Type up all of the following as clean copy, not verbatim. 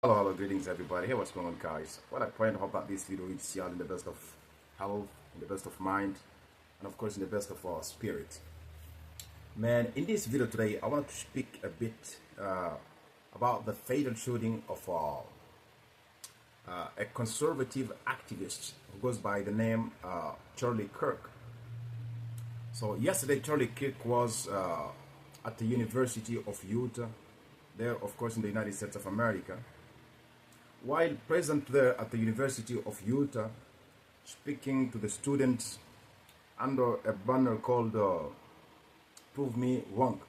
Hello, greetings everybody. Hey, what's going on, guys? Well, I pray and hope that this video reaches you all in the best of health, in the best of mind, and of course in the best of our spirit. Man, in this video today, I want to speak a bit about the fatal shooting of a conservative activist who goes by the name Charlie Kirk. So yesterday, Charlie Kirk was at the University of Utah, there, of course, in the United States of America. While present there at the University of Utah, speaking to the students under a banner called Prove Me Wrong.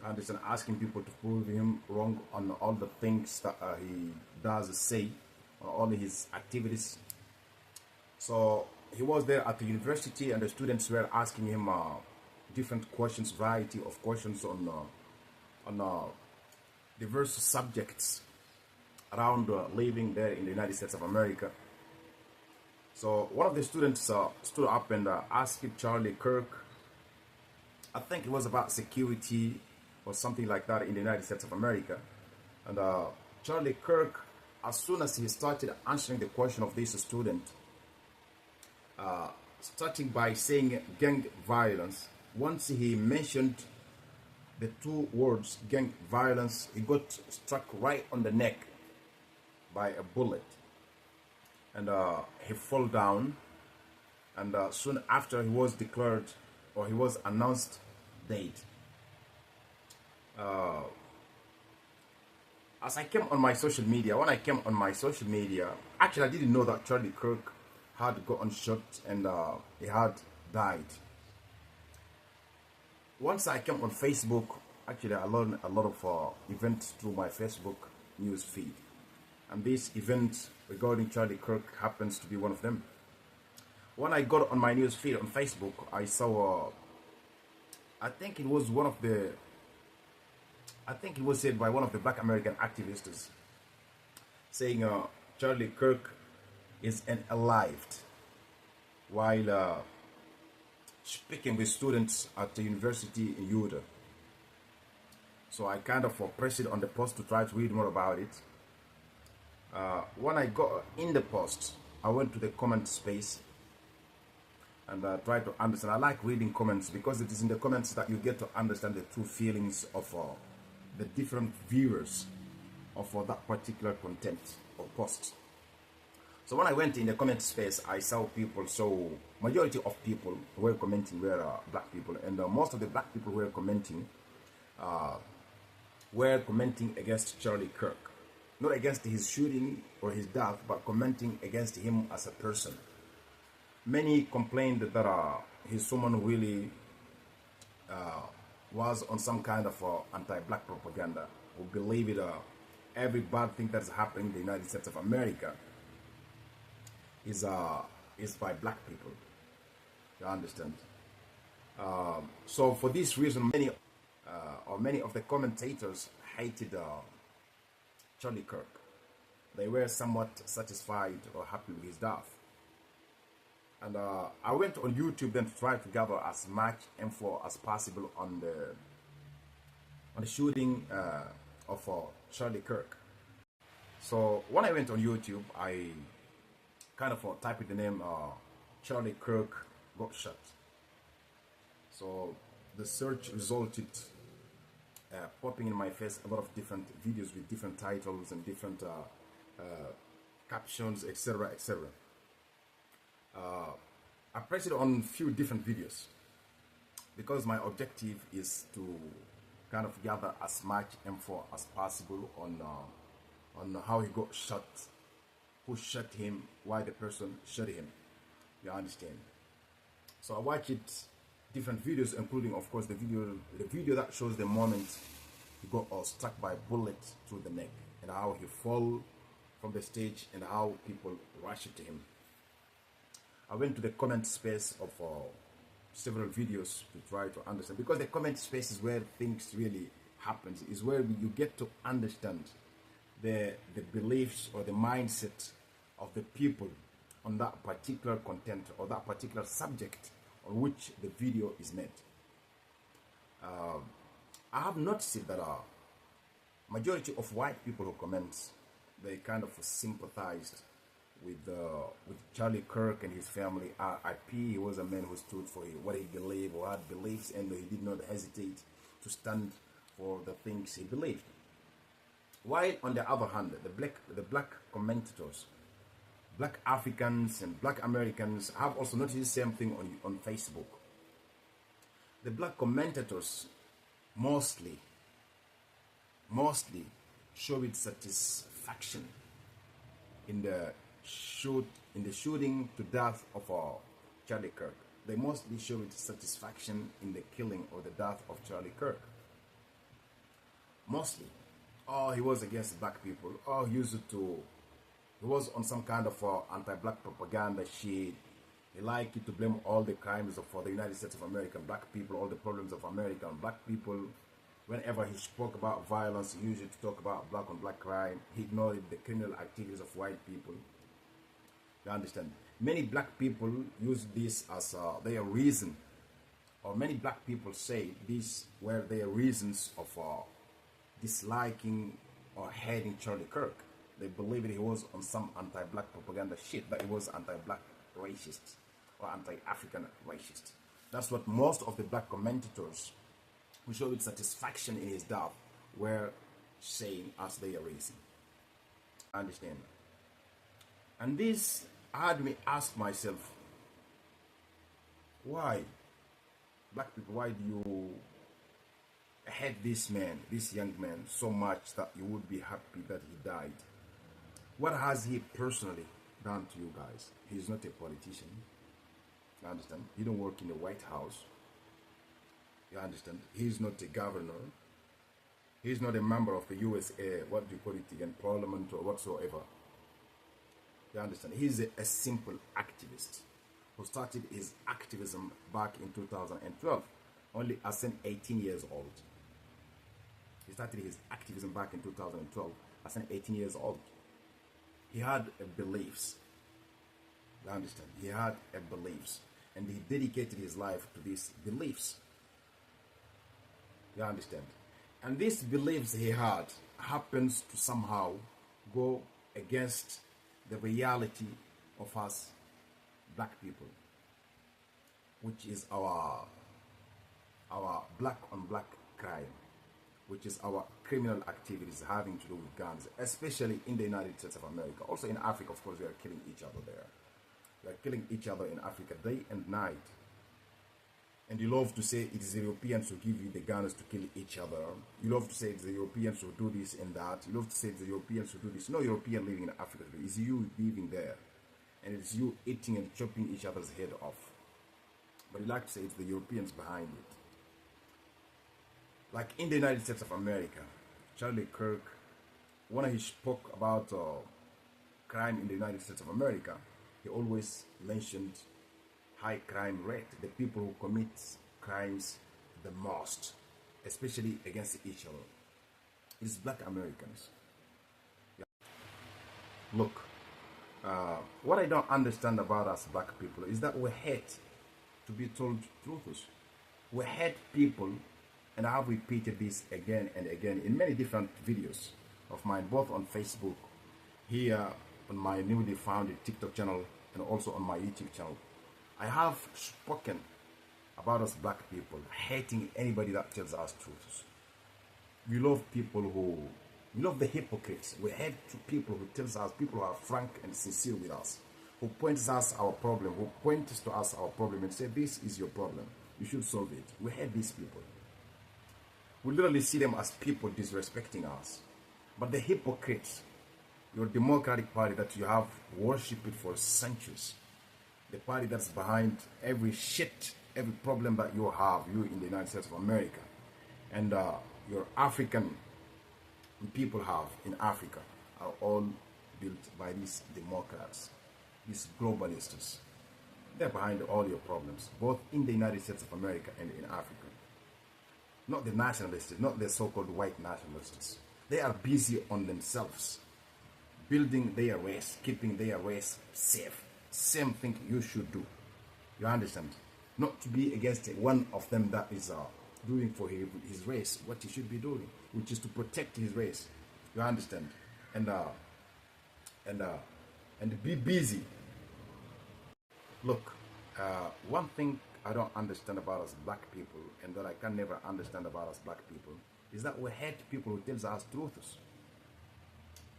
And it's asking people to prove him wrong on all the things that he does say, on all his activities. So he was there at the university and the students were asking him different questions, variety of questions on diverse subjects around living there in the United States of America. So one of the students stood up and asked Charlie Kirk, I think it was about security or something like that in the United States of America. And Charlie Kirk, as soon as he started answering the question of this student, starting by saying gang violence, once he mentioned the two words gang violence, he got struck right on the neck by a bullet, and he fell down, and soon after he was declared, or he was announced dead. As I came on my social media, when I came on my social media, actually I didn't know that Charlie Kirk had gotten shot and he had died. Once I came on Facebook, actually I learned a lot of events through my Facebook news feed. And this event regarding Charlie Kirk happens to be one of them. When I got on my news feed on Facebook, I saw, I think it was said by one of the Black American activists saying Charlie Kirk is unalived while speaking with students at the university in Utah. So I kind of pressed it on the post to try to read more about it. When I got in the post, I went to the comment space and tried to understand. I like reading comments because it is in the comments that you get to understand the true feelings of the different viewers of that particular content or post. So when I went in the comment space, I saw people, so majority of people who were commenting were black people, and most of the black people who were commenting against Charlie Kirk. Not against his shooting or his death, but commenting against him as a person. Many complained that he's someone who really was on some kind of anti-black propaganda, who believed every bad thing that's happening in the United States of America is by black people. You understand? So for this reason, many of the commentators hated Charlie Kirk. They were somewhat satisfied or happy with his death. And I went on YouTube then to try to gather as much info as possible on the shooting of Charlie Kirk. So when I went on YouTube, I kind of typed the name Charlie Kirk got shot. So the search resulted popping in my face a lot of different videos with different titles and different captions, etc., etc. I pressed it on a few different videos because my objective is to kind of gather as much info as possible on how he got shot, who shot him, why the person shot him. You understand? So I watched different videos, including, of course, the video that shows the moment he got struck by a bullet through the neck, and how he fell from the stage and how people rushed to him. I went to the comment space of several videos to try to understand, because the comment space is where things really happens, is where you get to understand the beliefs or the mindset of the people on that particular content or that particular subject on which the video is made. I have noticed that Majority of white people who comment, they kind of sympathized with Charlie Kirk and his family. R.I.P. He was a man who stood for what he believed or had beliefs, and he did not hesitate to stand for the things he believed. While on the other hand, the black commentators, black Africans and black Americans have also noticed the same thing on Facebook. The black commentators mostly showed satisfaction in the shooting to death of Charlie Kirk. They mostly showed satisfaction in the killing or the death of Charlie Kirk. Mostly. Oh, he was against black people. Oh, he was on some kind of anti-black propaganda shit. He liked to blame all the crimes for the United States of America, black people, all the problems of America and black people. Whenever he spoke about violence, he used to talk about black on black crime. He ignored the criminal activities of white people. You understand? Many black people use this as their reason, or many black people say these were their reasons of disliking or hating Charlie Kirk. They believed he was on some anti-black propaganda shit, that he was anti-black racist or anti-African racist. That's what most of the black commentators who showed satisfaction in his death were saying as their reason. I understand. And this had me ask myself, why? Black people, why do you hate this man, this young man, so much that you would be happy that he died? What has he personally done to you guys? He's not a politician. You understand? He don't work in the White House. You understand? He's not a governor. He's not a member of the USA, what do you call it again, parliament or whatsoever. You understand? He's a simple activist who started his activism back in 2012, only as an 18 years old. He started his activism back in 2012 as an 18 years old. He had beliefs. You understand? He had beliefs, and he dedicated his life to these beliefs. You understand? And these beliefs he had happens to somehow go against the reality of us black people, which is our black on black crime, which is our criminal activities having to do with guns, especially in the United States of America. Also in Africa, of course, we are killing each other there. We are killing each other in Africa day and night. And you love to say it is the Europeans who give you the guns to kill each other. You love to say it's the Europeans who do this and that. You love to say it's the Europeans who do this. No European living in Africa. It's you living there. And it's you eating and chopping each other's head off. But you like to say it's the Europeans behind it. Like in the United States of America, Charlie Kirk, when he spoke about crime in the United States of America, he always mentioned high crime rate, the people who commit crimes the most, especially against each other. It's black Americans. Yeah. Look, what I don't understand about us black people is that we hate to be told truths. We hate people, and I have repeated this again and again in many different videos of mine, both on Facebook, here on my newly founded TikTok channel, and also on my YouTube channel. I have spoken about us black people hating anybody that tells us truths. We love we love the hypocrites. We hate people who tells us, people who are frank and sincere with us, who points us our problem, who points to us our problem and say, this is your problem, you should solve it. We hate these people. We literally see them as people disrespecting us. But the hypocrites, your Democratic Party that you have worshipped for centuries, the party that's behind every shit, every problem that you have, you in the United States of America, and your African people have in Africa, are all built by these Democrats, these globalists. They're behind all your problems, both in the United States of America and in Africa. Not the nationalists, not the so-called white nationalists. They are busy on themselves, building their race, keeping their race safe. Same thing you should do. You understand? Not to be against one of them that is doing for his race what he should be doing. which is to protect his race. You understand? And and uh, and be busy. Look, one thing I don't understand about us black people, and that I can never understand about us black people, is that we hate people who tells us truths.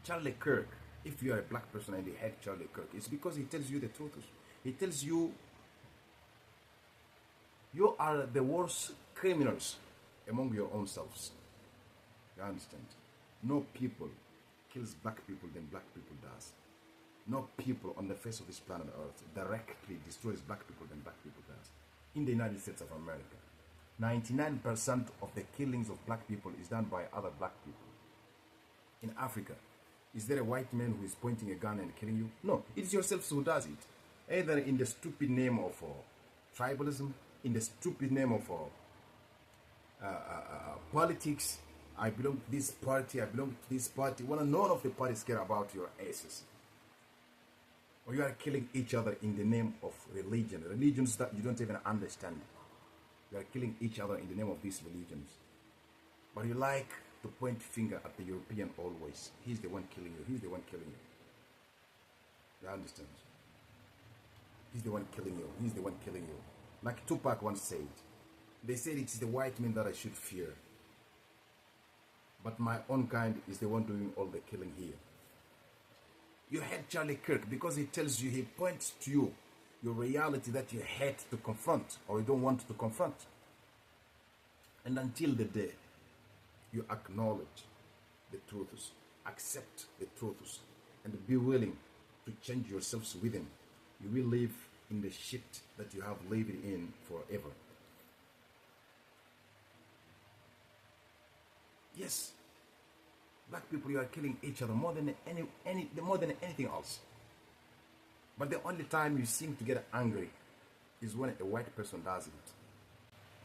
Charlie Kirk, if you are a black person and you hate Charlie Kirk, it's because he tells you the truth. He tells you you are the worst criminals among your own selves. You understand? No people kills black people than black people does. No people on the face of this planet Earth directly destroys black people than black people does. In the United States of America, 99% of the killings of black people is done by other black people. In Africa, is there a white man who is pointing a gun and killing you? No, it's yourselves who does it. Either in the stupid name of tribalism, in the stupid name of politics. I belong to this party, I belong to this party. Well, none of the parties care about your asses. Or you are killing each other in the name of religion. Religions that you don't even understand. You are killing each other in the name of these religions. But you like to point finger at the European always. He's the one killing you. He's the one killing you. You understand? He's the one killing you. He's the one killing you. Like Tupac once said, they said it's the white man that I should fear. But my own kind is the one doing all the killing here. You hate Charlie Kirk because he tells you, he points to you, your reality that you hate to confront or you don't want to confront. And until the day you acknowledge the truths, accept the truths, and be willing to change yourselves within, you will live in the shit that you have lived in forever. Yes, black people, you are killing each other more than anything else. But the only time you seem to get angry is when a white person does it.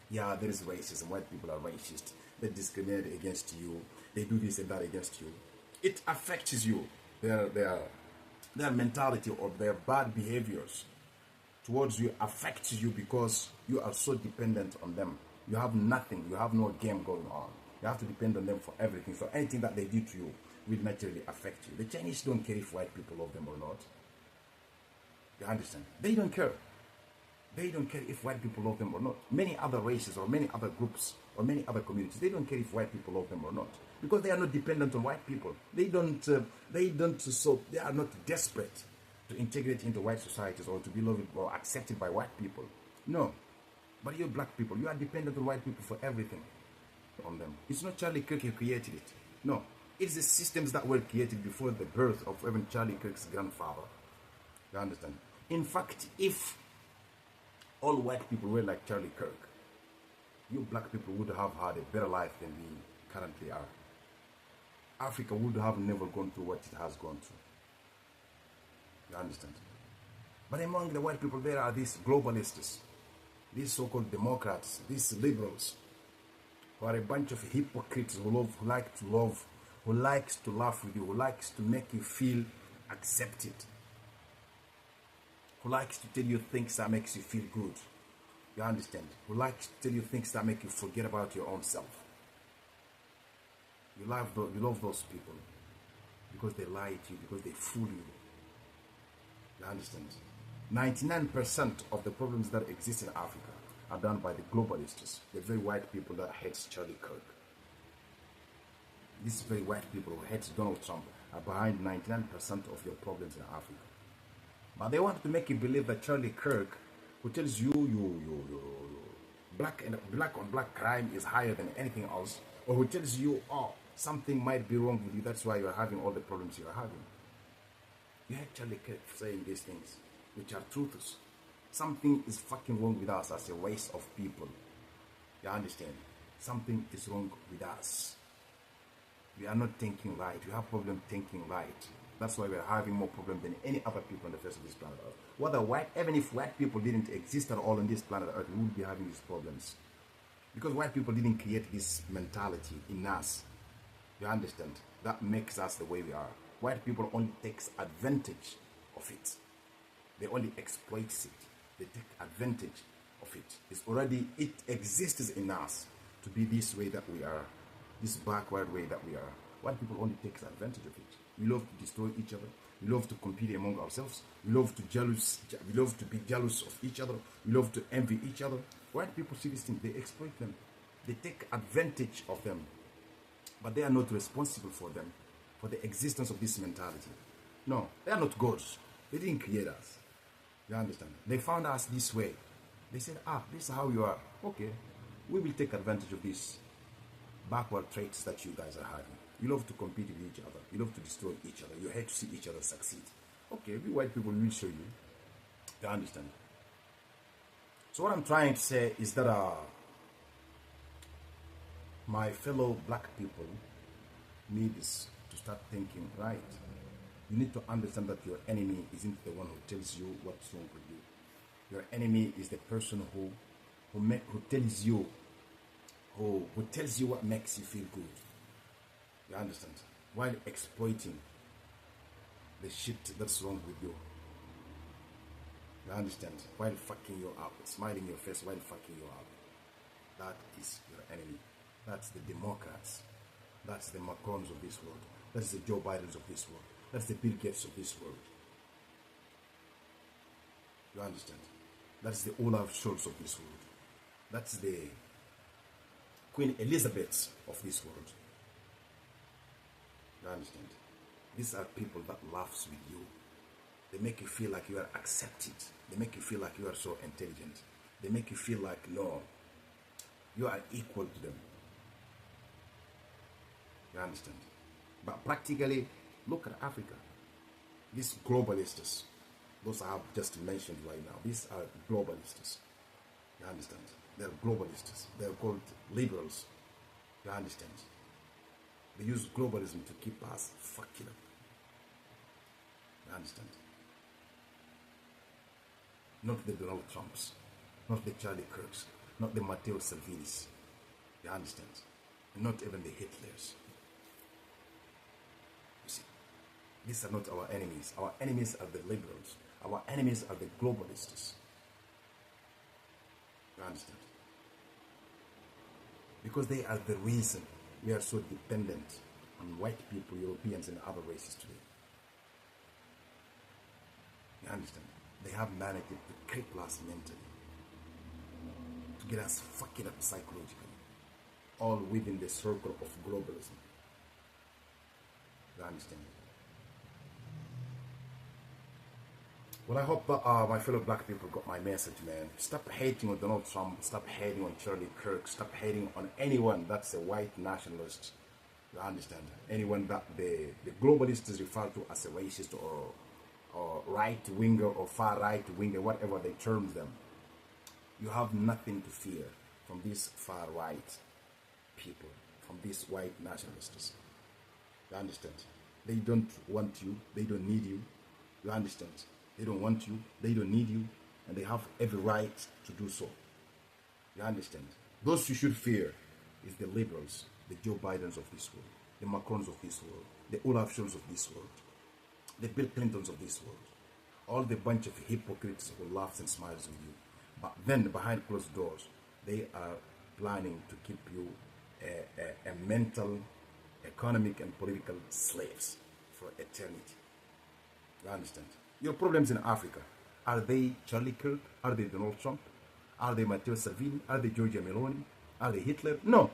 Yeah, there is racism. White people are racist. They discriminate against you. They do this and that against you. It affects you. Their mentality or their bad behaviors towards you affects you because you are so dependent on them. You have nothing. You have no game going on. You have to depend on them for everything. So anything that they do to you will naturally affect you. The Chinese don't care if white people love them or not. You understand? They don't care. They don't care if white people love them or not. Many other races or many other groups or many other communities, they don't care if white people love them or not. Because they are not dependent on white people. They are not desperate to integrate into white societies or to be loved or accepted by white people. No. But you black people, you are dependent on white people for everything. On them. It's not Charlie Kirk who created it. No. It's the systems that were created before the birth of even Charlie Kirk's grandfather. You understand? In fact, if all white people were like Charlie Kirk, you black people would have had a better life than we currently are. Africa would have never gone through what it has gone through. You understand? But among the white people, there are these globalists, these so-called Democrats, these liberals, who are a bunch of hypocrites who likes to laugh with you, who likes to make you feel accepted, who likes to tell you things that makes you feel good. You understand? Who likes to tell you things that make you forget about your own self. You love those people because they lie to you, because they fool you. You understand? 99% of the problems that exist in Africa are done by the globalists, the very white people that hates Charlie Kirk. These very white people who hate Donald Trump are behind 99% of your problems in Africa. But they want to make you believe that Charlie Kirk, who tells you black on black crime is higher than anything else, or who tells you, oh, something might be wrong with you, that's why you're having all the problems you're having. You heard Charlie Kirk saying these things, which are truths. Something is fucking wrong with us as a race of people. You understand? Something is wrong with us. We are not thinking right. We have problem thinking right. That's why we are having more problem than any other people on the face of this planet Earth. Even if white people didn't exist at all on this planet Earth, we would be having these problems. Because white people didn't create this mentality in us. You understand? That makes us the way we are. White people only takes advantage of it. They only exploit it. They take advantage of it. It exists in us to be this way that we are. this backward way that we are, white people only takes advantage of it. We love to destroy each other. We love to compete among ourselves. We love to jealous. We love to be jealous of each other. We love to envy each other. White people see this thing. They exploit them. They take advantage of them. But they are not responsible for them, for the existence of this mentality. No, they are not gods. They didn't create us. You understand? They found us this way. They said, this is how you are. Okay, we will take advantage of these backward traits that you guys are having. You love to compete with each other. You love to destroy each other. You hate to see each other succeed. Okay, we white people will show you. You understand? So what I'm trying to say is that my fellow black people need to start thinking, right? You need to understand that your enemy isn't the one who tells you what's wrong with you. Your enemy is the person who tells you what makes you feel good. You understand? While exploiting the shit that's wrong with you. You understand? While fucking you up, smiling your face while fucking you up. That is your enemy. That's the Democrats. That's the Macrons of this world. That's the Joe Bidens of this world. That's the Bill Gates of this world. You understand? That's the Olaf Scholz of this world. That's the Queen Elizabeth of this world. You understand? These are people that laughs with you. They make you feel like you are accepted. They make you feel like you are so intelligent. They make you feel like, no, you are equal to them. You understand? But practically, look at Africa. These globalists, those I have just mentioned right now, these are globalists. You understand? They're globalists. They're called liberals. You understand? They use globalism to keep us fucking up. You understand? Not the Donald Trumps, not the Charlie Kirks, not the Matteo Salvinis. You understand? Not even the Hitlers. You see, these are not our enemies. Our enemies are the liberals. Our enemies are the globalists. You understand? Because they are the reason we are so dependent on white people, Europeans, and other races today. You understand? They have managed to cripple us mentally, to get us fucking up psychologically, all within the circle of globalism. You understand? Well, I hope that my fellow black people got my message, man. Stop hating on Donald Trump. Stop hating on Charlie Kirk. Stop hating on anyone that's a white nationalist. You understand? Anyone that the globalists refer to as a racist or right-winger or far-right-winger, whatever they term them. You have nothing to fear from these far-right people, from these white nationalists. You understand? They don't want you. They don't need you. You understand? They don't want you. They don't need you. And they have every right to do so. You understand? Those you should fear is the liberals, the Joe Bidens of this world, the Macrons of this world, the Olaf Scholz of this world, the Bill Clintons of this world. All the bunch of hypocrites who laughs and smiles with you. But then behind closed doors, they are planning to keep you a mental, economic, and political slaves for eternity. You understand? Your problems in Africa, are they Charlie Kirk? Are they Donald Trump? Are they Matteo Salvini? Are they Giorgia Meloni? Are they Hitler? No.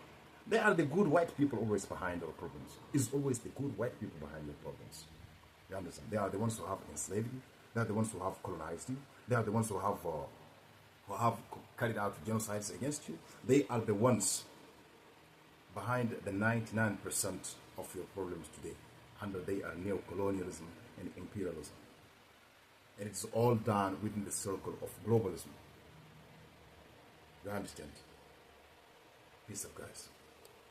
They are the good white people always behind our problems. It's always the good white people behind your problems. You understand? They are the ones who have enslaved you. They are the ones who have colonized you. They are the ones who have carried out genocides against you. They are the ones behind the 99% of your problems today. And they are neocolonialism and imperialism. And it's all done within the circle of globalism. You understand? Peace up, guys.